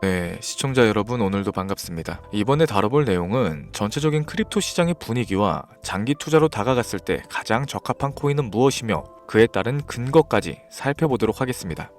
네, 시청자 여러분 오늘도 반갑습니다. 이번에 다뤄볼 내용은 전체적인 크립토 시장의 분위기와 장기 투자로 다가갔을 때 가장 적합한 코인은 무엇이며 그에 따른 근거까지 살펴보도록 하겠습니다.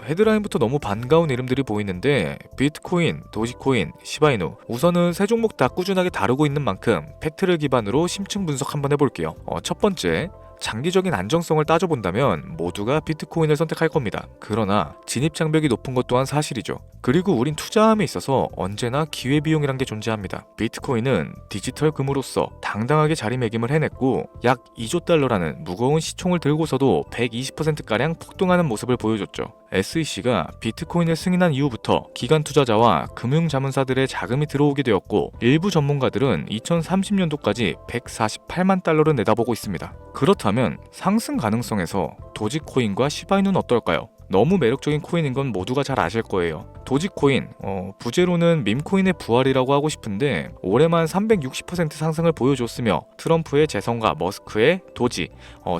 헤드라인부터 너무 반가운 이름들이 보이는데 비트코인, 도지코인, 시바이누 우선은 세 종목 다 꾸준하게 다루고 있는 만큼 팩트를 기반으로 심층 분석 한번 해볼게요. 첫 번째, 장기적인 안정성을 따져본다면 모두가 비트코인을 선택할 겁니다. 그러나 진입장벽이 높은 것 또한 사실이죠. 그리고 우린 투자함에 있어서 언제나 기회비용이란 게 존재합니다. 비트코인은 디지털 금으로서 당당하게 자리매김을 해냈고 약 2조 달러라는 무거운 시총을 들고서도 120%가량 폭등하는 모습을 보여줬죠. SEC가 비트코인을 승인한 이후부터 기관 투자자와 금융자문사들의 자금이 들어오게 되었고 일부 전문가들은 2030년도까지 148만 달러를 내다보고 있습니다. 그렇다면 상승 가능성에서 도지코인과 시바이누는 어떨까요? 너무 매력적인 코인인 건 모두가 잘 아실 거예요. 도지코인, 부제로는 밈코인의 부활이라고 하고 싶은데 올해만 360% 상승을 보여줬으며 트럼프의 재선과 머스크의 도지,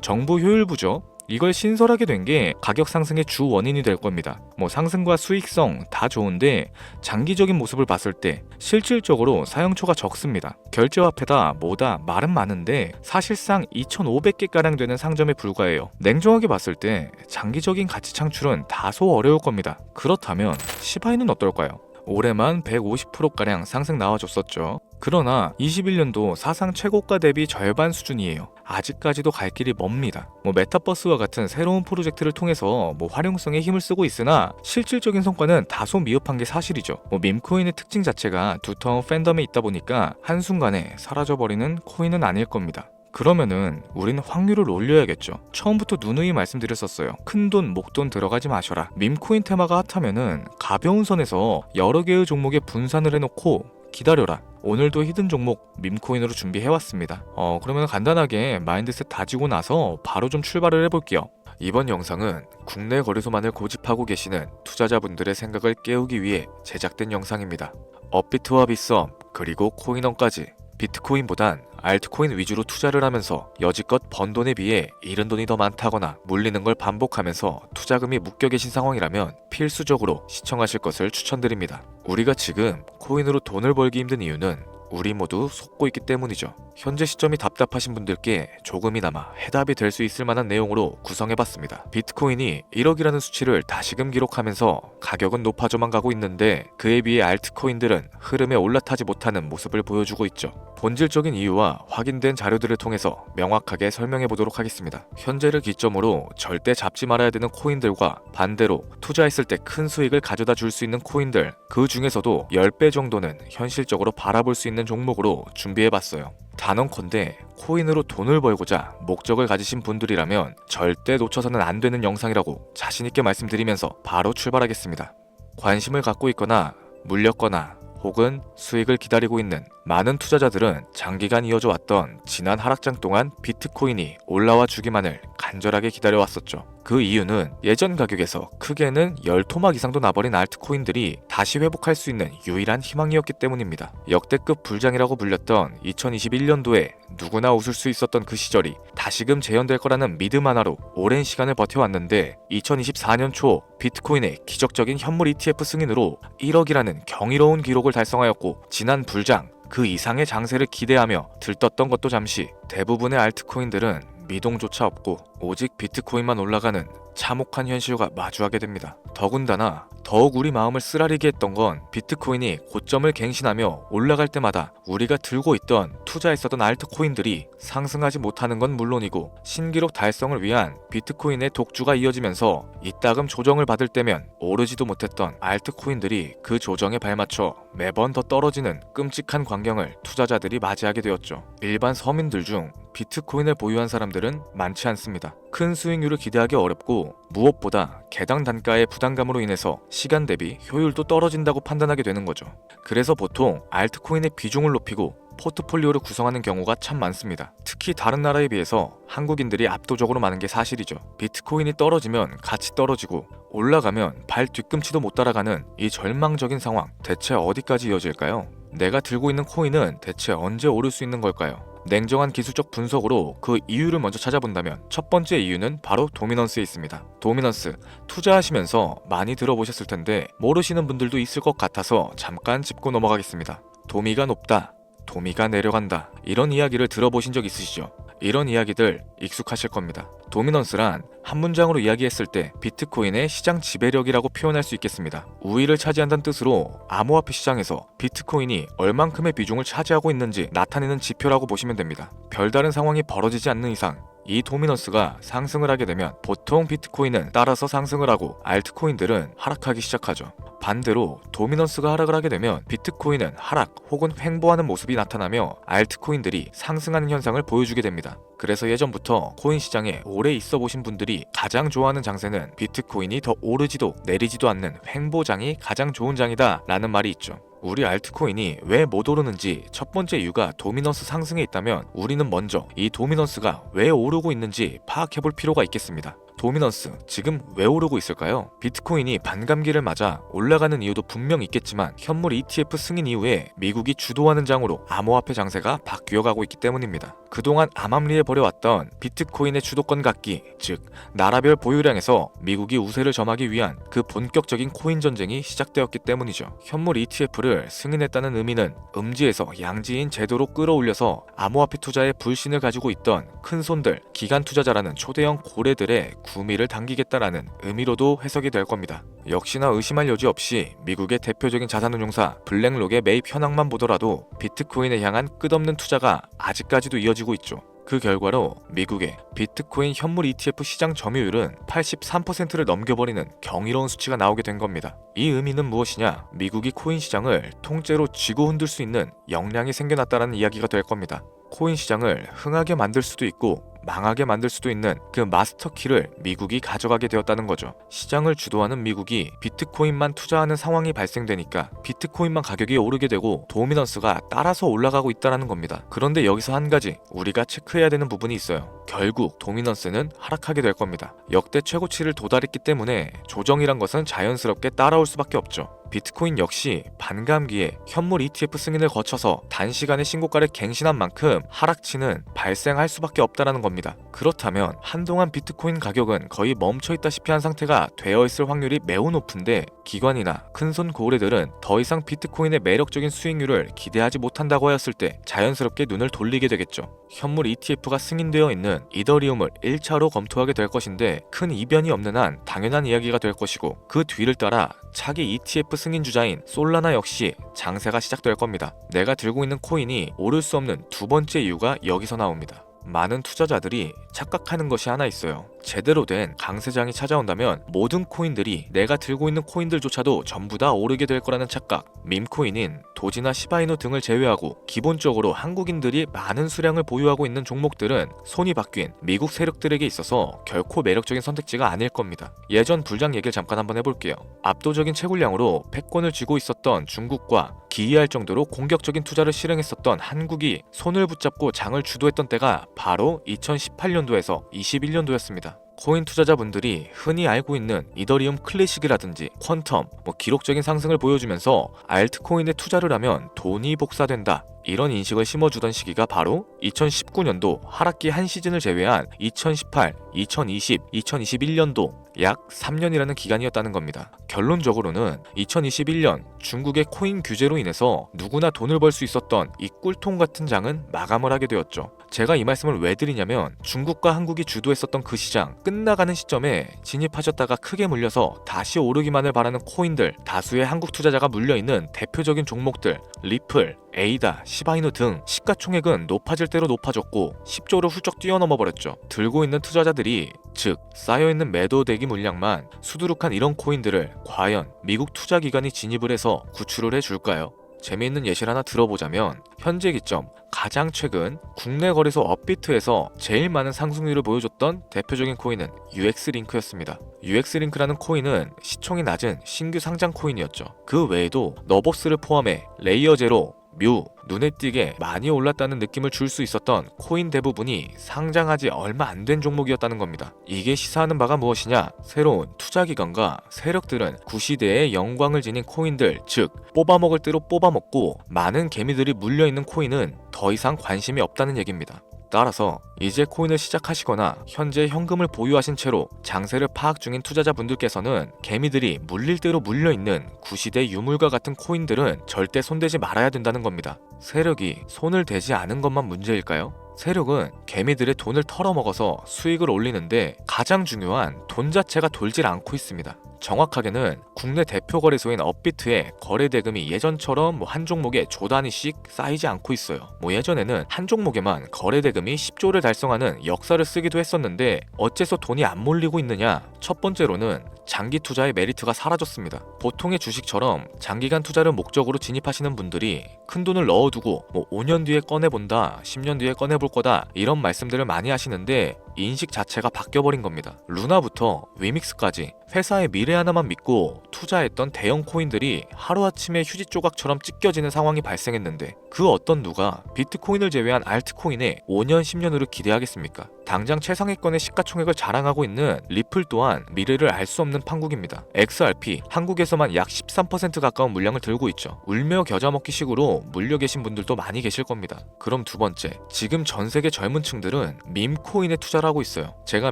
정부 효율부죠. 이걸 신설하게 된 게 가격 상승의 주 원인이 될 겁니다. 상승과 수익성 다 좋은데 장기적인 모습을 봤을 때 실질적으로 사용처가 적습니다. 결제화폐다 뭐다 말은 많은데 사실상 2,500개가량 되는 상점에 불과해요. 냉정하게 봤을 때 장기적인 가치 창출은 다소 어려울 겁니다. 그렇다면 시바이는 어떨까요? 올해만 150%가량 상승 나와줬었죠. 그러나 21년도 사상 최고가 대비 절반 수준이에요. 아직까지도 갈 길이 멉니다. 메타버스와 같은 새로운 프로젝트를 통해서 활용성에 힘을 쓰고 있으나 실질적인 성과는 다소 미흡한 게 사실이죠. 밈코인의 특징 자체가 두터운 팬덤에 있다 보니까 한순간에 사라져버리는 코인은 아닐 겁니다. 그러면은 우리는 확률을 올려야겠죠. 처음부터 누누이 말씀드렸었어요. 큰돈 목돈 들어가지 마셔라. 밈코인 테마가 핫하면은 가벼운 선에서 여러 개의 종목에 분산을 해놓고 기다려라. 오늘도 히든 종목 밈코인으로 준비해왔습니다. 그러면 간단하게 마인드셋 다지고 나서 바로 좀 출발을 해볼게요. 이번 영상은 국내 거래소만을 고집하고 계시는 투자자분들의 생각을 깨우기 위해 제작된 영상입니다. 업비트와 빗썸 그리고 코인원까지 비트코인보단 알트코인 위주로 투자를 하면서 여지껏 번 돈에 비해 잃은 돈이 더 많다거나 물리는 걸 반복하면서 투자금이 묶여 계신 상황이라면 필수적으로 시청하실 것을 추천드립니다. 우리가 지금 코인으로 돈을 벌기 힘든 이유는 우리 모두 속고 있기 때문이죠. 현재 시점이 답답하신 분들께 조금이나마 해답이 될 수 있을 만한 내용으로 구성해봤습니다. 비트코인이 1억이라는 수치를 다시금 기록하면서 가격은 높아져만 가고 있는데 그에 비해 알트코인들은 흐름에 올라타지 못하는 모습을 보여주고 있죠. 본질적인 이유와 확인된 자료들을 통해서 명확하게 설명해보도록 하겠습니다. 현재를 기점으로 절대 잡지 말아야 되는 코인들과 반대로 투자했을 때 큰 수익을 가져다 줄 수 있는 코인들, 그 중에서도 10배 정도는 현실적으로 바라볼 수 있는 종목으로 준비해봤어요. 단언컨대 코인으로 돈을 벌고자 목적을 가지신 분들이라면 절대 놓쳐서는 안 되는 영상이라고 자신있게 말씀드리면서 바로 출발하겠습니다. 관심을 갖고 있거나 물렸거나 혹은 수익을 기다리고 있는 많은 투자자들은 장기간 이어져 왔던 지난 하락장 동안 비트코인이 올라와 주기만을 간절하게 기다려왔었죠. 그 이유는 예전 가격에서 크게는 10토막 이상도 나버린 알트코인들이 다시 회복할 수 있는 유일한 희망이었기 때문입니다. 역대급 불장이라고 불렸던 2021년도에 누구나 웃을 수 있었던 그 시절이 다시금 재현될 거라는 믿음 하나로 오랜 시간을 버텨왔는데 2024년 초 비트코인의 기적적인 현물 ETF 승인으로 1억이라는 경이로운 기록을 달성하였고 지난 불장 그 이상의 장세를 기대하며 들떴던 것도 잠시 대부분의 알트코인들은 미동조차 없고 오직 비트코인만 올라가는 참혹한 현실과 마주하게 됩니다. 더군다나 더욱 우리 마음을 쓰라리게 했던 건 비트코인이 고점을 갱신하며 올라갈 때마다 우리가 들고 있던 투자했었던 알트코인들이 상승하지 못하는 건 물론이고 신기록 달성을 위한 비트코인의 독주가 이어지면서 이따금 조정을 받을 때면 오르지도 못했던 알트코인들이 그 조정에 발맞춰 매번 더 떨어지는 끔찍한 광경을 투자자들이 맞이하게 되었죠. 일반 서민들 중 비트코인을 보유한 사람들은 많지 않습니다. 큰 수익률을 기대하기 어렵고 무엇보다 개당 단가의 부담감으로 인해서 시간 대비 효율도 떨어진다고 판단하게 되는 거죠. 그래서 보통 알트코인의 비중을 높이고 포트폴리오를 구성하는 경우가 참 많습니다. 특히 다른 나라에 비해서 한국인들이 압도적으로 많은 게 사실이죠. 비트코인이 떨어지면 같이 떨어지고 올라가면 발 뒤꿈치도 못 따라가는 이 절망적인 상황, 대체 어디까지 이어질까요? 내가 들고 있는 코인은 대체 언제 오를 수 있는 걸까요? 냉정한 기술적 분석으로 그 이유를 먼저 찾아본다면 첫 번째 이유는 바로 도미넌스에 있습니다. 도미넌스, 투자하시면서 많이 들어보셨을 텐데 모르시는 분들도 있을 것 같아서 잠깐 짚고 넘어가겠습니다. 도미가 높다, 도미가 내려간다, 이런 이야기를 들어보신 적 있으시죠? 이런 이야기들 익숙하실 겁니다. 도미넌스란 한 문장으로 이야기했을 때 비트코인의 시장 지배력이라고 표현할 수 있겠습니다. 우위를 차지한다는 뜻으로 암호화폐 시장에서 비트코인이 얼만큼의 비중을 차지하고 있는지 나타내는 지표라고 보시면 됩니다. 별다른 상황이 벌어지지 않는 이상 이 도미넌스가 상승을 하게 되면 보통 비트코인은 따라서 상승을 하고 알트코인들은 하락하기 시작하죠. 반대로 도미넌스가 하락을 하게 되면 비트코인은 하락 혹은 횡보하는 모습이 나타나며 알트코인들이 상승하는 현상을 보여주게 됩니다. 그래서 예전부터 코인 시장에 오래 있어 보신 분들이 가장 좋아하는 장세는 비트코인이 더 오르지도 내리지도 않는 횡보장이 가장 좋은 장이다 라는 말이 있죠. 우리 알트코인이 왜 못 오르는지 첫 번째 이유가 도미넌스 상승에 있다면 우리는 먼저 이 도미넌스가 왜 오르고 있는지 파악해 볼 필요가 있겠습니다. 도미넌스, 지금 왜 오르고 있을까요? 비트코인이 반감기를 맞아 올라가는 이유도 분명 있겠지만 현물 ETF 승인 이후에 미국이 주도하는 장으로 암호화폐 장세가 바뀌어가고 있기 때문입니다. 그동안 암암리에 벌여왔던 비트코인의 주도권 갖기, 즉 나라별 보유량에서 미국이 우세를 점하기 위한 그 본격적인 코인 전쟁이 시작되었기 때문이죠. 현물 ETF를 승인했다는 의미는 음지에서 양지인 제도로 끌어올려서 암호화폐 투자에 불신을 가지고 있던 큰손들, 기관 투자자라는 초대형 고래들의 구미를 당기겠다라는 의미로도 해석이 될 겁니다. 역시나 의심할 여지 없이 미국의 대표적인 자산운용사 블랙록의 매입 현황만 보더라도 비트코인에 향한 끝없는 투자가 아직까지도 이어지고 있죠. 그 결과로 미국의 비트코인 현물 ETF 시장 점유율은 83%를 넘겨버리는 경이로운 수치가 나오게 된 겁니다. 이 의미는 무엇이냐? 미국이 코인 시장을 통째로 쥐고 흔들 수 있는 역량이 생겨났다는 이야기가 될 겁니다. 코인 시장을 흥하게 만들 수도 있고 망하게 만들 수도 있는 그 마스터키를 미국이 가져가게 되었다는 거죠. 시장을 주도하는 미국이 비트코인만 투자하는 상황이 발생되니까 비트코인만 가격이 오르게 되고 도미넌스가 따라서 올라가고 있다는 겁니다. 그런데 여기서 한 가지 우리가 체크해야 되는 부분이 있어요. 결국 도미넌스는 하락하게 될 겁니다. 역대 최고치를 도달했기 때문에 조정이란 것은 자연스럽게 따라올 수밖에 없죠. 비트코인 역시 반감기에 현물 ETF 승인을 거쳐서 단시간에 신고가를 갱신한 만큼 하락치는 발생할 수밖에 없다는 겁니다. 그렇다면 한동안 비트코인 가격은 거의 멈춰있다시피 한 상태가 되어 있을 확률이 매우 높은데 기관이나 큰손 고래들은 더 이상 비트코인의 매력적인 수익률을 기대하지 못한다고 하였을 때 자연스럽게 눈을 돌리게 되겠죠. 현물 ETF가 승인되어 있는 이더리움을 1차로 검토하게 될 것인데 큰 이변이 없는 한 당연한 이야기가 될 것이고 그 뒤를 따라 차기 ETF 승인 주자인 솔라나 역시 장세가 시작될 겁니다. 내가 들고 있는 코인이 오를 수 없는 두 번째 이유가 여기서 나옵니다. 많은 투자자들이 착각하는 것이 하나 있어요. 제대로 된 강세장이 찾아온다면 모든 코인들이 내가 들고 있는 코인들조차도 전부 다 오르게 될 거라는 착각. 밈코인인 도지나 시바이누 등을 제외하고 기본적으로 한국인들이 많은 수량을 보유하고 있는 종목들은 손이 바뀐 미국 세력들에게 있어서 결코 매력적인 선택지가 아닐 겁니다. 예전 불장 얘기를 잠깐 한번 해볼게요. 압도적인 채굴량으로 패권을 쥐고 있었던 중국과 기이할 정도로 공격적인 투자를 실행했었던 한국이 손을 붙잡고 장을 주도했던 때가 바로 2018년도에서 21년도였습니다. 코인 투자자분들이 흔히 알고 있는 이더리움 클래식이라든지 퀀텀, 기록적인 상승을 보여주면서 알트코인에 투자를 하면 돈이 복사된다, 이런 인식을 심어주던 시기가 바로 2019년도 하락기 한 시즌을 제외한 2018, 2020, 2021년도 약 3년이라는 기간이었다는 겁니다. 결론적으로는 2021년 중국의 코인 규제로 인해서 누구나 돈을 벌 수 있었던 이 꿀통 같은 장은 마감을 하게 되었죠. 제가 이 말씀을 왜 드리냐면 중국과 한국이 주도했었던 그 시장 끝나가는 시점에 진입하셨다가 크게 물려서 다시 오르기만을 바라는 코인들, 다수의 한국 투자자가 물려있는 대표적인 종목들 리플, 에이다, 시바이누 등 시가총액은 높아질 대로 높아졌고 10조를 훌쩍 뛰어넘어 버렸죠. 들고 있는 투자자들이, 즉 쌓여있는 매도 대기 물량만 수두룩한 이런 코인들을 과연 미국 투자기관이 진입을 해서 구출을 해줄까요? 재미있는 예시를 하나 들어보자면 현재 기점 가장 최근 국내 거래소 업비트에서 제일 많은 상승률을 보여줬던 대표적인 코인은 UX링크였습니다. UX링크라는 코인은 시총이 낮은 신규 상장 코인이었죠. 그 외에도 너버스를 포함해 레이어 제로, 뮤, 눈에 띄게 많이 올랐다는 느낌을 줄 수 있었던 코인 대부분이 상장하지 얼마 안 된 종목이었다는 겁니다. 이게 시사하는 바가 무엇이냐? 새로운 투자기관과 세력들은 구시대의 영광을 지닌 코인들, 즉 뽑아먹을 대로 뽑아먹고 많은 개미들이 물려있는 코인은 더 이상 관심이 없다는 얘기입니다. 따라서 이제 코인을 시작하시거나 현재 현금을 보유하신 채로 장세를 파악 중인 투자자분들께서는 개미들이 물릴 대로 물려있는 구시대 유물과 같은 코인들은 절대 손대지 말아야 된다는 겁니다. 세력이 손을 대지 않은 것만 문제일까요? 세력은 개미들의 돈을 털어먹어서 수익을 올리는데 가장 중요한 돈 자체가 돌질 않고 있습니다. 정확하게는 국내 대표 거래소인 업비트의 거래 대금이 예전처럼 한 종목에 조 단위씩 쌓이지 않고 있어요. 예전에는 한 종목에만 거래 대금이 10조를 달성하는 역사를 쓰기도 했었는데 어째서 돈이 안 몰리고 있느냐? 첫 번째로는 장기 투자의 메리트가 사라졌습니다. 보통의 주식처럼 장기간 투자를 목적으로 진입하시는 분들이 큰 돈을 넣어두고 5년 뒤에 꺼내본다, 10년 뒤에 꺼내볼 거다 이런 말씀들을 많이 하시는데 인식 자체가 바뀌어버린 겁니다. 루나부터 위믹스까지 회사의 미래 하나만 믿고 투자했던 대형 코인들이 하루아침에 휴지 조각처럼 찢겨지는 상황이 발생했는데 그 어떤 누가 비트코인을 제외한 알트코인에 5년, 10년으로 기대하겠습니까? 당장 최상위권의 시가총액을 자랑하고 있는 리플 또한 미래를 알 수 없는 판국입니다. XRP, 한국에서만 약 13% 가까운 물량을 들고 있죠. 울며 겨자 먹기 식으로 물려 계신 분들도 많이 계실 겁니다. 그럼 두 번째, 지금 전 세계 젊은 층들은 밈코인에 투자를 하고 있어요. 제가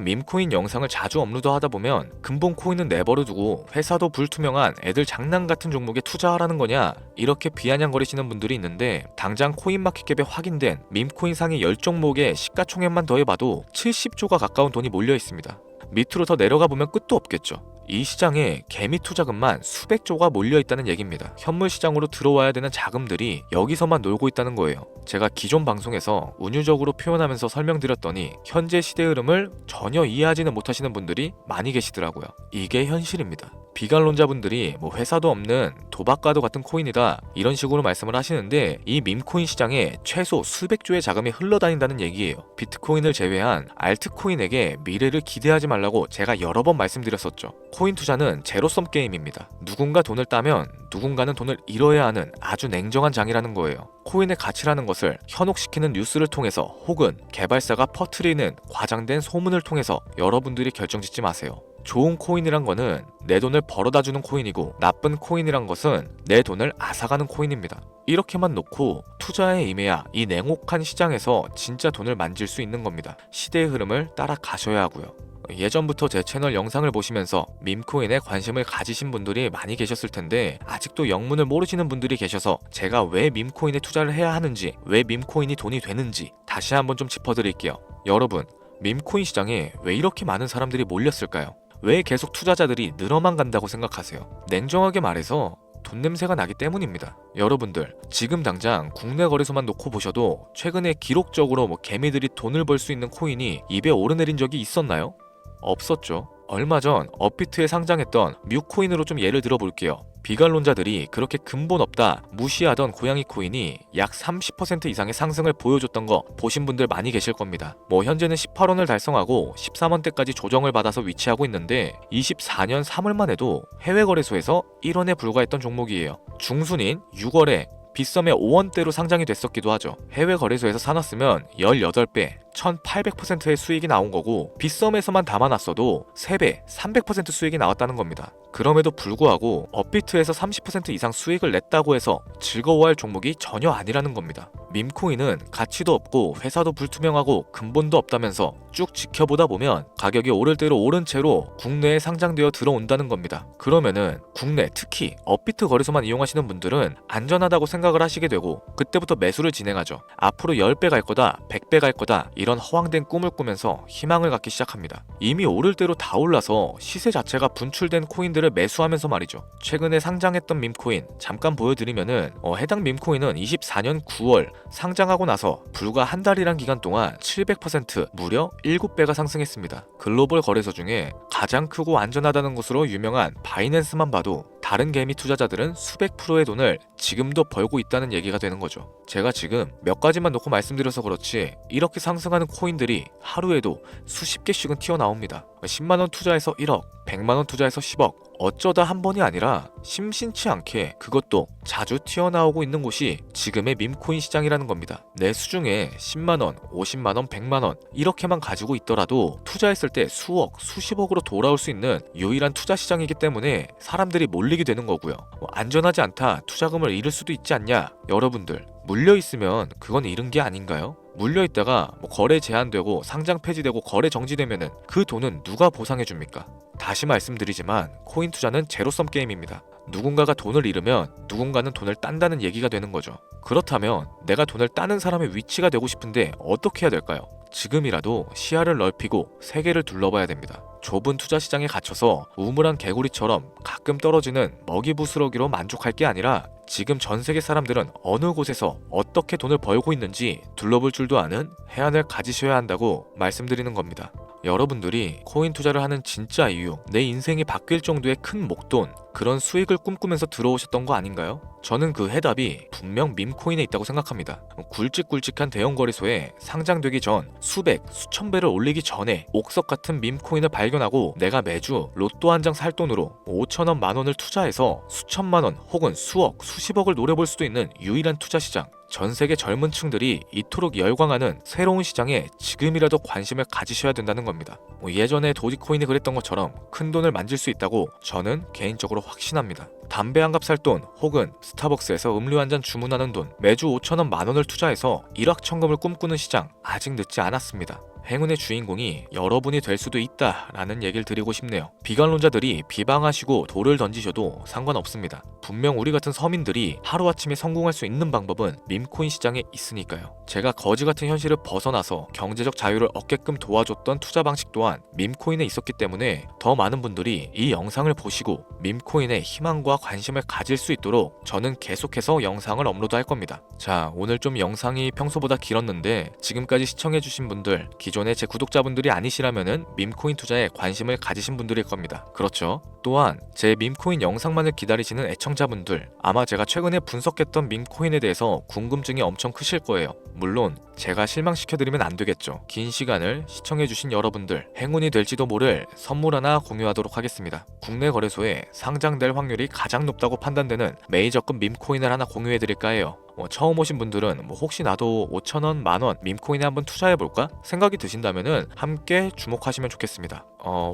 밈코인 영상을 자주 업로드하다 보면 근본 코인은 내버려두고 회사도 불투명한 애들 장난 같은 종목에 투자하라는 거냐 이렇게 비아냥거리시는 분들이 있는데 당장 코인마켓캡에 확인된 밈코인 상위 10종목의 시가총액만 더해봐도 70조가 가까운 돈이 몰려 있습니다. 밑으로 더 내려가 보면 끝도 없겠죠. 이 시장에 개미 투자금만 수백조가 몰려있다는 얘기입니다. 현물 시장으로 들어와야 되는 자금들이 여기서만 놀고 있다는 거예요. 제가 기존 방송에서 운유적으로 표현하면서 설명드렸더니 현재 시대 흐름을 전혀 이해하지는 못하시는 분들이 많이 계시더라고요. 이게 현실입니다. 비관론자분들이 회사도 없는 도박과도 같은 코인이다 이런 식으로 말씀을 하시는데 이 밈코인 시장에 최소 수백조의 자금이 흘러다닌다는 얘기예요. 비트코인을 제외한 알트코인에게 미래를 기대하지 말라고 제가 여러 번 말씀드렸었죠. 코인 투자는 제로섬 게임입니다. 누군가 돈을 따면 누군가는 돈을 잃어야 하는 아주 냉정한 장이라는 거예요. 코인의 가치라는 것을 현혹시키는 뉴스를 통해서 혹은 개발사가 퍼뜨리는 과장된 소문을 통해서 여러분들이 결정짓지 마세요. 좋은 코인이란 거는 내 돈을 벌어다주는 코인이고 나쁜 코인이란 것은 내 돈을 앗아가는 코인입니다. 이렇게만 놓고 투자에 임해야 이 냉혹한 시장에서 진짜 돈을 만질 수 있는 겁니다. 시대의 흐름을 따라가셔야 하고요. 예전부터 제 채널 영상을 보시면서 밈코인에 관심을 가지신 분들이 많이 계셨을 텐데 아직도 영문을 모르시는 분들이 계셔서 제가 왜 밈코인에 투자를 해야 하는지, 왜 밈코인이 돈이 되는지 다시 한번 좀 짚어드릴게요. 여러분, 밈코인 시장에 왜 이렇게 많은 사람들이 몰렸을까요? 왜 계속 투자자들이 늘어만 간다고 생각하세요? 냉정하게 말해서 돈 냄새가 나기 때문입니다. 여러분들 지금 당장 국내 거래소만 놓고 보셔도 최근에 기록적으로 개미들이 돈을 벌 수 있는 코인이 입에 오르내린 적이 있었나요? 없었죠. 얼마 전 업비트에 상장했던 뮤코인으로 좀 예를 들어 볼게요. 비관론자들이 그렇게 근본 없다 무시하던 고양이 코인이 약 30% 이상의 상승을 보여줬던 거 보신 분들 많이 계실 겁니다. 현재는 18원을 달성하고 13원대까지 조정을 받아서 위치하고 있는데 24년 3월만 해도 해외 거래소에서 1원에 불과했던 종목이에요. 중순인 6월에 빗썸에 5원대로 상장이 됐었기도 하죠. 해외 거래소에서 사놨으면 18배, 1800%의 수익이 나온 거고 빗썸에서만 담아놨어도 3배, 300% 수익이 나왔다는 겁니다. 그럼에도 불구하고 업비트에서 30% 이상 수익을 냈다고 해서 즐거워할 종목이 전혀 아니라는 겁니다. 밈코인은 가치도 없고 회사도 불투명하고 근본도 없다면서 쭉 지켜보다 보면 가격이 오를 대로 오른 채로 국내에 상장되어 들어온다는 겁니다. 그러면은 국내 특히 업비트 거래소만 이용하시는 분들은 안전하다고 생각을 하시게 되고 그때부터 매수를 진행하죠. 앞으로 10배 갈 거다, 100배 갈 거다 이런 허황된 꿈을 꾸면서 희망을 갖기 시작합니다. 이미 오를 대로 다 올라서 시세 자체가 분출된 코인들을 매수하면서 말이죠. 최근에 상장했던 밈코인 잠깐 보여드리면은 해당 밈코인은 24년 9월 상장하고 나서 불과 한 달이란 기간 동안 700% 무려 7배가 상승했습니다. 글로벌 거래소 중에 가장 크고 안전하다는 것으로 유명한 바이낸스만 봐도 다른 개미 투자자들은 수백 프로의 돈을 지금도 벌고 있다는 얘기가 되는 거죠. 제가 지금 몇 가지만 놓고 말씀드려서 그렇지 이렇게 상승하는 코인들이 하루에도 수십 개씩은 튀어나옵니다. 10만원 투자해서 1억, 100만원 투자해서 10억, 어쩌다 한 번이 아니라 심심치 않게 그것도 자주 튀어나오고 있는 곳이 지금의 밈코인 시장이라는 겁니다. 내 수중에 10만원, 50만원, 100만원 이렇게만 가지고 있더라도 투자했을 때 수억, 수십억으로 돌아올 수 있는 유일한 투자 시장이기 때문에 사람들이 몰리게 되는 거고요. 안전하지 않다, 투자금을 잃을 수도 있지 않냐? 여러분들, 물려있으면 그건 잃은 게 아닌가요? 물려있다가 거래 제한되고 상장 폐지되고 거래 정지되면은 그 돈은 누가 보상해줍니까? 다시 말씀드리지만 코인 투자는 제로섬 게임입니다. 누군가가 돈을 잃으면 누군가는 돈을 딴다는 얘기가 되는 거죠. 그렇다면 내가 돈을 따는 사람의 위치가 되고 싶은데 어떻게 해야 될까요? 지금이라도 시야를 넓히고 세계를 둘러봐야 됩니다. 좁은 투자 시장에 갇혀서 우물안 개구리처럼 가끔 떨어지는 먹이 부스러기로 만족할 게 아니라 지금 전 세계 사람들은 어느 곳에서 어떻게 돈을 벌고 있는지 둘러볼 줄도 아는 해안을 가지셔야 한다고 말씀드리는 겁니다. 여러분들이 코인 투자를 하는 진짜 이유, 내 인생이 바뀔 정도의 큰 목돈, 그런 수익을 꿈꾸면서 들어오셨던 거 아닌가요? 저는 그 해답이 분명 밈코인에 있다고 생각합니다. 굵직굵직한 대형 거래소에 상장되기 전 수백, 수천 배를 올리기 전에 옥석 같은 밈코인을 발견하고 내가 매주 로또 한 장 살 돈으로 5천원, 만원을 투자해서 수천만원 혹은 수억, 수십억을 노려볼 수도 있는 유일한 투자 시장. 전 세계 젊은 층들이 이토록 열광하는 새로운 시장에 지금이라도 관심을 가지셔야 된다는 겁니다. 예전에 도지코인이 그랬던 것처럼 큰 돈을 만질 수 있다고 저는 개인적으로 확신합니다. 담배 한 갑 살 돈 혹은 스타벅스에서 음료 한 잔 주문하는 돈, 매주 5천원, 만원을 투자해서 일확천금을 꿈꾸는 시장, 아직 늦지 않았습니다. 행운의 주인공이 여러분이 될 수도 있다라는 얘기를 드리고 싶네요. 비관론자들이 비방하시고 돌을 던지셔도 상관없습니다. 분명 우리 같은 서민들이 하루아침에 성공할 수 있는 방법은 밈코인 시장에 있으니까요. 제가 거지 같은 현실을 벗어나서 경제적 자유를 얻게끔 도와줬던 투자 방식 또한 밈코인에 있었기 때문에 더 많은 분들이 이 영상을 보시고 밈코인에 희망과 관심을 가질 수 있도록 저는 계속해서 영상을 업로드할 겁니다. 자, 오늘 좀 영상이 평소보다 길었는데 지금까지 시청해주신 분들, 기존의 제 구독자분들이 아니시라면은 밈코인 투자에 관심을 가지신 분들일 겁니다. 그렇죠? 또한 제 밈코인 영상만을 기다리시는 애청자분들, 아마 제가 최근에 분석했던 밈코인에 대해서 궁금증이 엄청 크실 거예요. 물론 제가 실망시켜드리면 안 되겠죠. 긴 시간을 시청해주신 여러분들, 행운이 될지도 모를 선물 하나 공유하도록 하겠습니다. 국내 거래소에 상장될 확률이 가장 높다고 판단되는 메이저급 밈코인을 하나 공유해드릴까 해요. 처음 오신 분들은 혹시 나도 5천원, 만원 밈코인에 한번 투자해볼까? 생각이 드신다면은 함께 주목하시면 좋겠습니다.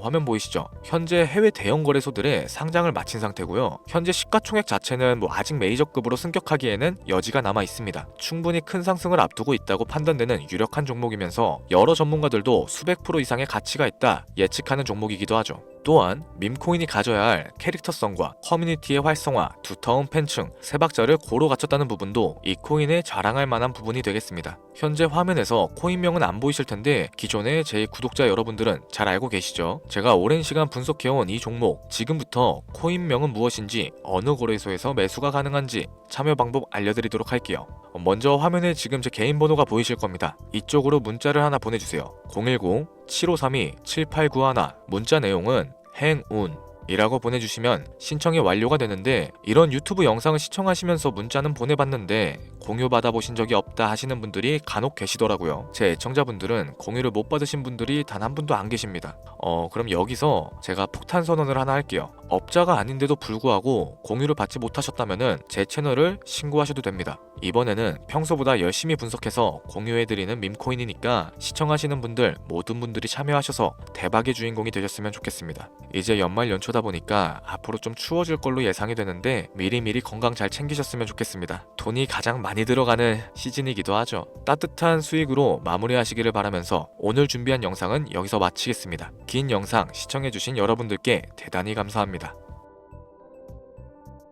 화면 보이시죠? 현재 해외 대형 거래소들의 상장을 마친 상태고요. 현재 시가총액 자체는 아직 메이저급으로 승격하기에는 여지가 남아 있습니다. 충분히 큰 상승을 앞두고 있다고 판단되는 유력한 종목이면서 여러 전문가들도 수백 프로 이상의 가치가 있다 예측하는 종목이기도 하죠. 또한 밈코인이 가져야 할 캐릭터성과 커뮤니티의 활성화, 두터운 팬층, 세 박자를 고루 갖췄다는 부분도 이 코인에 자랑할 만한 부분이 되겠습니다. 현재 화면에서 코인명은 안 보이실 텐데 기존의 제 구독자 여러분들은 잘 알고 계시죠? 제가 오랜 시간 분석해온 이 종목, 지금부터 코인명은 무엇인지, 어느 거래소에서 매수가 가능한지 참여 방법 알려드리도록 할게요. 먼저 화면에 지금 제 개인 번호가 보이실 겁니다. 이쪽으로 문자를 하나 보내주세요. 010-7532-7891. 문자 내용은 행운 이라고 보내주시면 신청이 완료가 되는데, 이런 유튜브 영상을 시청하시면서 문자는 보내봤는데 공유 받아보신 적이 없다 하시는 분들이 간혹 계시더라고요. 제 애청자분들은 공유를 못 받으신 분들이 단 한 분도 안 계십니다. 그럼 여기서 제가 폭탄 선언을 하나 할게요. 업자가 아닌데도 불구하고 공유를 받지 못하셨다면은 제 채널을 신고하셔도 됩니다. 이번에는 평소보다 열심히 분석해서 공유해드리는 밈코인이니까 시청하시는 분들 모든 분들이 참여하셔서 대박의 주인공이 되셨으면 좋겠습니다. 이제 연말 연초다 보니까 앞으로 좀 추워질 걸로 예상이 되는데 미리미리 건강 잘 챙기셨으면 좋겠습니다. 돈이 가장 많이 들어가는 시즌이기도 하죠. 따뜻한 수익으로 마무리하시기를 바라면서 오늘 준비한 영상은 여기서 마치겠습니다. 긴 영상 시청해주신 여러분들께 대단히 감사합니다.